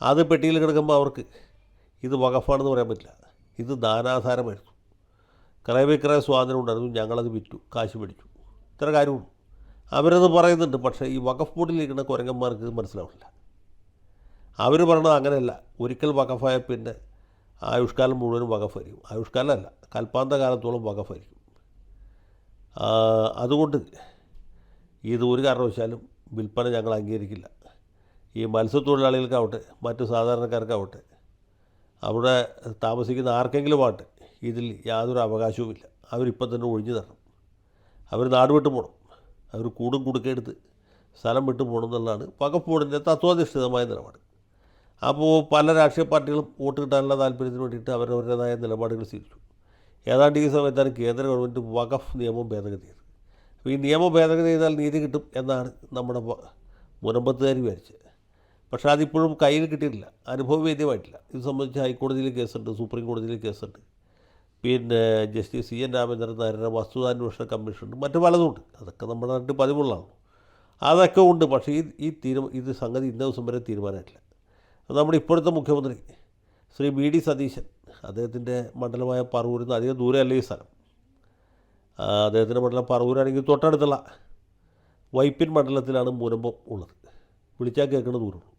അത് പെട്ടിയിൽ കിടക്കുമ്പോൾ അവർക്ക് ഇത് വഖഫാണെന്ന് പറയാൻ പറ്റില്ല. ഇത് ദാനാധാരമായിരുന്നു. ക്രയവിക്രയ സ്വാതന്ത്ര്യം ഉണ്ടായിരുന്നു, ഞങ്ങളത് വിറ്റു, കാശ് മേടിച്ചു, ഇത്ര കാര്യമുള്ളൂ. അവരത് പറയുന്നുണ്ട്. പക്ഷേ ഈ വഖഫ് ബോർഡിലിരിക്കുന്ന കുരങ്ങന്മാർക്ക് ഇത് മനസ്സിലാവില്ല. അവർ പറയണത് അങ്ങനെയല്ല. ഒരിക്കൽ വഖഫായ പിന്നെ ആയുഷ്കാലം മുഴുവനും വഖഫായിരിക്കും. ആയുഷ്കാലമല്ല, കൽപ്പാന്ത കാലത്തോളം വഖഫായിരിക്കും. അതുകൊണ്ട് ഇത് ഒരു കാരണവശാലും വിൽപ്പന ഞങ്ങൾ അംഗീകരിക്കില്ല. ഈ മത്സ്യത്തൊഴിലാളികൾക്കാവട്ടെ മറ്റു സാധാരണക്കാർക്കാവട്ടെ അവിടെ താമസിക്കുന്ന ആർക്കെങ്കിലും ആവട്ടെ ഇതിൽ യാതൊരു അവകാശവുമില്ല. അവരിപ്പം തന്നെ ഒഴിഞ്ഞു തരണം. അവർ നാട് വിട്ടു പോകണം. അവർ കൂടും കുടുക്കെടുത്ത് സ്ഥലം വിട്ടു പോകണം എന്നുള്ളതാണ് വഖഫ് ബോർഡിൻ്റെ തത്വാധിഷ്ഠിതമായ നിലപാട്. അപ്പോൾ പല രാഷ്ട്രീയ പാർട്ടികളും വോട്ട് കിട്ടാനുള്ള താല്പര്യത്തിന് വേണ്ടിയിട്ട് അവരവരുടേതായ നിലപാടുകൾ സ്വീകരിച്ചു. ഏതാണ്ട് ഈ സമയത്താണ് കേന്ദ്ര ഗവൺമെൻറ് വഖഫ് നിയമം ഭേദഗതി ചെയ്തത്. അപ്പോൾ ഈ നിയമം ഭേദഗതി ചെയ്താൽ നീതി കിട്ടും എന്നാണ് നമ്മുടെ മുനമ്പത്തുകാർ വിചാരിച്ചത്. പക്ഷേ അതിപ്പോഴും കയ്യിൽ കിട്ടിയിട്ടില്ല, അനുഭവവേദ്യമായിട്ടില്ല. ഇത് സംബന്ധിച്ച് ഹൈക്കോടതിയിൽ കേസുണ്ട്, സുപ്രീം കോടതിയിൽ കേസുണ്ട്, പിന്നെ ജസ്റ്റിസ് CN രാമചന്ദ്രൻ നായരുടെ വസ്തുതാന്വേഷണ കമ്മീഷനുണ്ട്, മറ്റു പലതുമുണ്ട്. അതൊക്കെ നമ്മുടെ നാട്ടിൽ പതിവുള്ളതാണ്. അതൊക്കെ ഉണ്ട്. പക്ഷേ ഇത് സംഗതി ഇന്ന ദിവസം വരെ തീരുമാനമായിട്ടില്ല. നമ്മുടെ ഇപ്പോഴത്തെ മുഖ്യമന്ത്രി ശ്രീ VD സതീശൻ, അദ്ദേഹത്തിൻ്റെ മണ്ഡലമായ പറവൂരിൽ നിന്ന് അധികം ദൂരമല്ല ഈ സ്ഥലം. അദ്ദേഹത്തിൻ്റെ മണ്ഡലം പറവൂരാണെങ്കിൽ തൊട്ടടുത്തുള്ള വൈപ്പിൻ മണ്ഡലത്തിലാണ് മുനമ്പം ഉള്ളത്. വിളിച്ചാൽ കേൾക്കുന്ന ദൂരമുള്ളൂ.